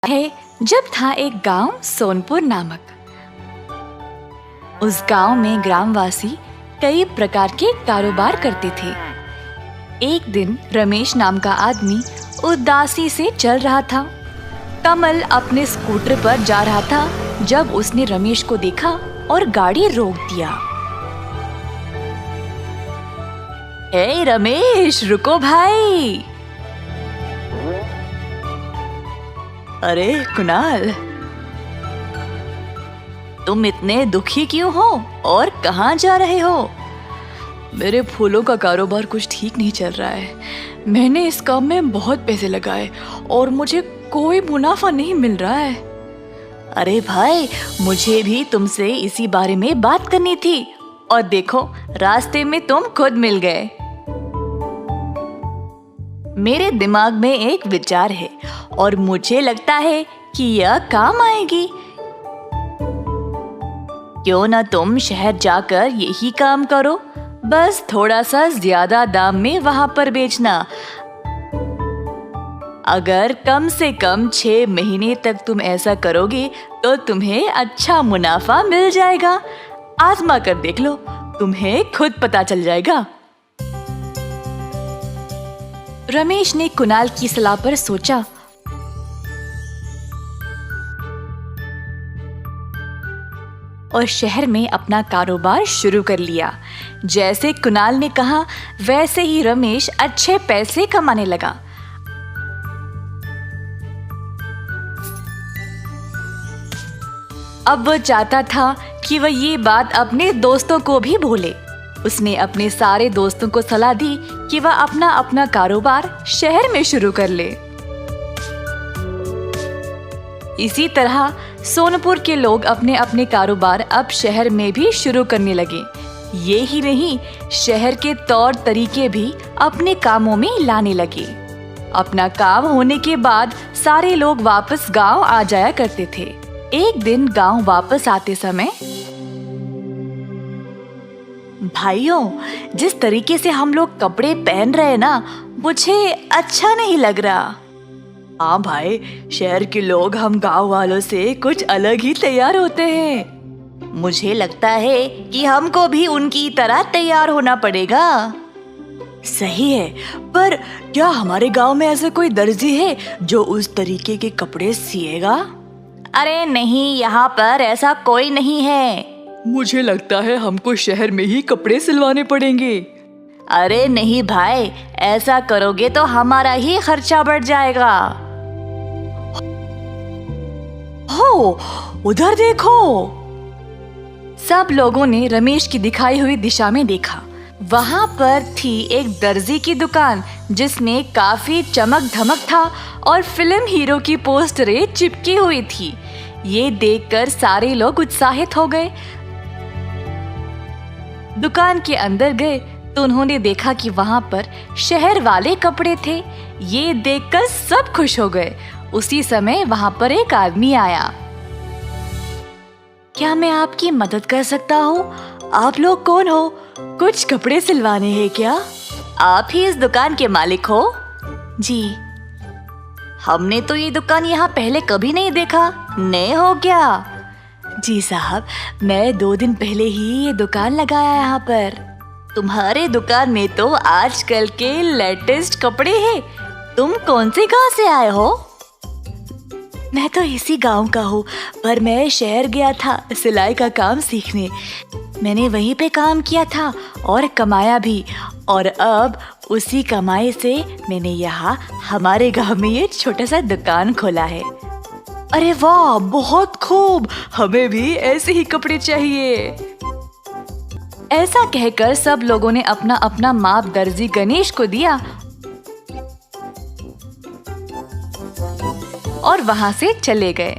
है जब था एक गांव सोनपुर नामक। उस गांव में ग्रामवासी कई प्रकार के कारोबार करते थे। एक दिन रमेश नाम का आदमी उदासी से चल रहा था। कमल अपने स्कूटर पर जा रहा था जब उसने रमेश को देखा और गाड़ी रोक दिया। ए रमेश, रुको भाई। अरे कुणाल, तुम इतने दुखी क्यों हो और कहाँ जा रहे हो? मेरे फूलों का कारोबार कुछ ठीक नहीं चल रहा है। मैंने इस काम में बहुत पैसे लगाए और मुझे कोई मुनाफा नहीं मिल रहा है। अरे भाई, मुझे भी तुमसे इसी बारे में बात करनी थी और देखो, रास्ते में तुम खुद मिल गए। मेरे दिमाग में एक विचार है और मुझे लगता है कि यह काम आएगी। क्यों ना तुम शहर जाकर यही काम करो, बस थोड़ा सा ज्यादा दाम में वहां पर बेचना। अगर कम से कम 6 महीने तक तुम ऐसा करोगे तो तुम्हें अच्छा मुनाफा मिल जाएगा। आजमा कर देख लो, तुम्हें खुद पता चल जाएगा। रमेश ने कुणाल की सलाह पर सोचा और शहर में अपना कारोबार शुरू कर लिया। जैसे कुणाल ने कहा वैसे ही रमेश अच्छे पैसे कमाने लगा। अब वह चाहता था कि वह ये बात अपने दोस्तों को भी बोले। उसने अपने सारे दोस्तों को सलाह दी कि वह अपना अपना कारोबार शहर में शुरू कर ले। इसी तरह सोनपुर के लोग अपने अपने कारोबार अब शहर में भी शुरू करने लगे। ये ही नहीं, शहर के तौर तरीके भी अपने कामों में लाने लगे। अपना काम होने के बाद सारे लोग वापस गांव आ जाया करते थे। एक दिन गांव वापस आते समय, भाइयों, जिस तरीके से हम लोग कपड़े पहन रहे हैं ना, मुझे अच्छा नहीं लग रहा। हाँ भाई, शहर के लोग हम गांव वालों से कुछ अलग ही तैयार होते हैं। मुझे लगता है कि हमको भी उनकी तरह तैयार होना पड़ेगा। सही है, पर क्या हमारे गांव में ऐसा कोई दर्जी है जो उस तरीके के कपड़े सिएगा? अरे नहीं, यहाँ पर ऐसा कोई नहीं है। मुझे लगता है हमको शहर में ही कपड़े सिलवाने पड़ेंगे। अरे नहीं भाई, ऐसा करोगे तो हमारा ही खर्चा बढ़ जाएगा। हो, उधर देखो। सब लोगों ने रमेश की दिखाई हुई दिशा में देखा। वहां पर थी एक दर्जी की दुकान जिसमें काफी चमक धमक था और फिल्म हीरो की पोस्टरें चिपकी हुई थी। ये देखकर सारे लोग उत्साहित हो गए। दुकान के अंदर गए तो उन्होंने देखा कि वहां पर शहर वाले कपड़े थे। ये देखकर सब खुश हो गए। उसी समय वहां पर एक आदमी आया। क्या मैं आपकी मदद कर सकता हूँ? आप लोग कौन हो? कुछ कपड़े सिलवाने हैं क्या? आप ही इस दुकान के मालिक हो? जी। हमने तो ये दुकान यहाँ पहले कभी नहीं देखा। नए हो क्या? जी साहब, मैं 2 दिन पहले ही ये दुकान लगाया यहाँ पर। तुम्हारे दुकान में तो आजकल के लेटेस्ट कपड़े हैं। तुम कौन से गांव से आए हो? मैं तो इसी गांव का हूँ, पर मैं शहर गया था सिलाई का काम सीखने। मैंने वहीं पे काम किया था और कमाया भी, और अब उसी कमाई से मैंने यहाँ हमारे गांव में ये छोटा सा दुकान खोला है। अरे वाह, बहुत खूब, हमें भी ऐसे ही कपड़े चाहिए। ऐसा कहकर सब लोगों ने अपना अपना माप दर्जी गणेश को दिया और वहां से चले गए।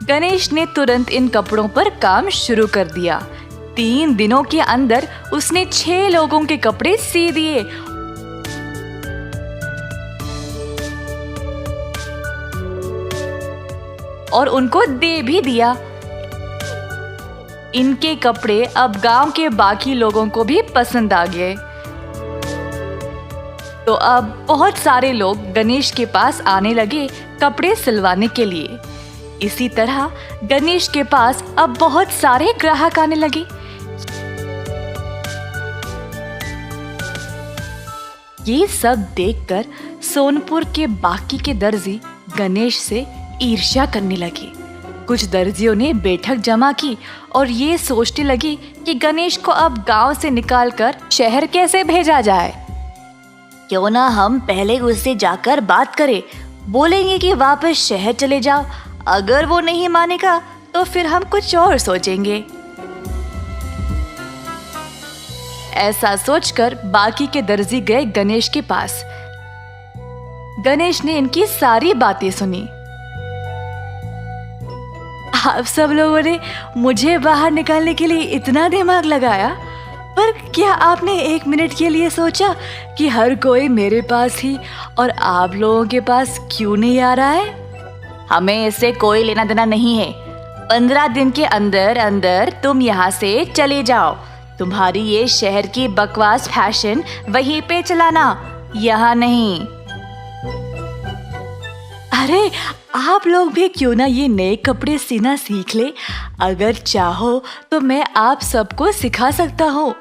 गणेश ने तुरंत इन कपड़ों पर काम शुरू कर दिया। 3 दिनों के अंदर उसने 6 लोगों के कपड़े सी दिए और उनको दे भी दिया। इनके कपड़े अब गांव के बाकी लोगों को भी पसंद आ गए। तो अब बहुत सारे लोग गणेश के पास आने लगे कपड़े सिलवाने के लिए। इसी तरह गणेश के पास अब बहुत सारे ग्राहक आने लगे। ये सब देखकर सोनपुर के बाकी के दर्जी गणेश से ईर्ष्या करने लगे। कुछ दर्जियों ने बैठक जमा की और ये सोचने लगी कि गणेश को अब गांव से निकालकर शहर कैसे भेजा जाए। क्यों ना हम पहले उससे जाकर बात करें, बोलेंगे कि वापस शहर चले जाओ। अगर वो नहीं मानेगा तो फिर हम कुछ और सोचेंगे। ऐसा सोचकर बाकी के दर्जी गए गणेश के पास। गणेश ने इनकी सारी बातें सुनी। आप सब लोगों ने मुझे बाहर निकालने के लिए इतना दिमाग लगाया, पर क्या आपने एक मिनट के लिए सोचा कि हर कोई मेरे पास ही और आप लोगों के पास क्यों नहीं आ रहा है? हमें इससे कोई लेना देना नहीं है। 15 दिन के अंदर अंदर तुम यहाँ से चले जाओ। तुम्हारी ये शहर की बकवास फैशन वहीं पे चलाना, यहाँ नहीं। अरे आप लोग भी क्यों ना ये नए कपड़े सीना सीख ले। अगर चाहो तो मैं आप सबको सिखा सकता हूँ।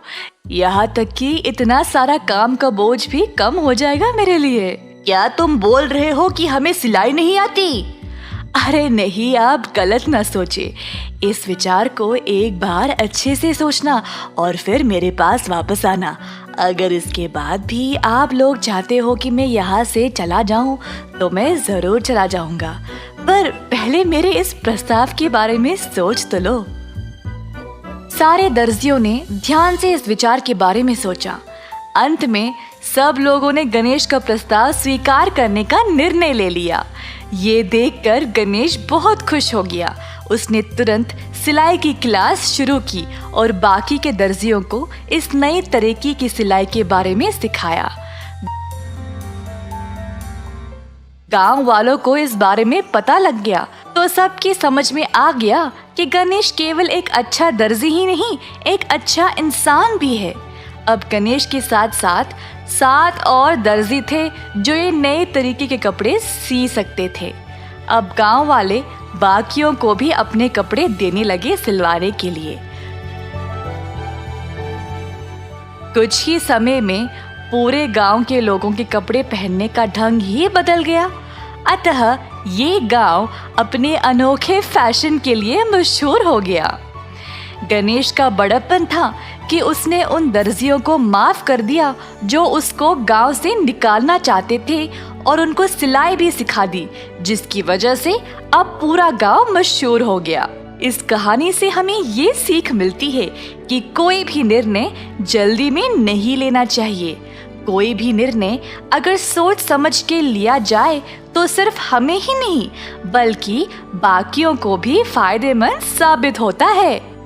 यहाँ तक कि इतना सारा काम का बोझ भी कम हो जाएगा मेरे लिए। क्या तुम बोल रहे हो कि हमें सिलाई नहीं आती? अरे नहीं, आप गलत ना सोचे। इस विचार को एक बार अच्छे से सोचना और फिर मेरे पास वापस आना। अगर इसके बाद भी आप लोग चाहते हो कि मैं यहाँ से चला जाऊँ तो मैं ज़रूर चला जाऊँगा, पर पहले मेरे इस प्रस्ताव के बारे में सोच तो लो। सारे दर्जियों ने ध्यान से इस विचार के बारे में सोचा। अंत में सब लोगों ने गणेश का प्रस्ताव स्वीकार करने का निर्णय ले लिया। ये देखकर गणेश बहुत खुश हो गया। उसने तुरंत सिलाई की क्लास शुरू की और बाकी के दर्जियों को इस नई तरीके की सिलाई के बारे में सिखाया। गांव वालों को इस बारे में पता लग गया तो सबकी समझ में आ गया कि गणेश केवल एक अच्छा दर्जी ही नहीं, एक अच्छा इंसान भी है। अब गणेश के साथ साथ 7 और दर्जी थे जो ये नए तरीके के कपड़े सी सकते थे। अब गांव वाले बाकियों को भी अपने कपड़े देने लगे सिलवाने के लिए। कुछ ही समय में पूरे गांव के लोगों के कपड़े पहनने का ढंग ही बदल गया। अतः ये गांव अपने अनोखे फैशन के लिए मशहूर हो गया। गणेश का बड़प्पन था कि उसने उन दर्जियों को माफ कर दिया जो उसको गांव से निकालना चाहते थे और उनको सिलाई भी सिखा दी, जिसकी वजह से अब पूरा गांव मशहूर हो गया। इस कहानी से हमें ये सीख मिलती है कि कोई भी निर्णय जल्दी में नहीं लेना चाहिए। कोई भी निर्णय अगर सोच समझ के लिया जाए तो सिर्फ हमें ही नहीं बल्कि बाकियों को भी फायदेमंद साबित होता है।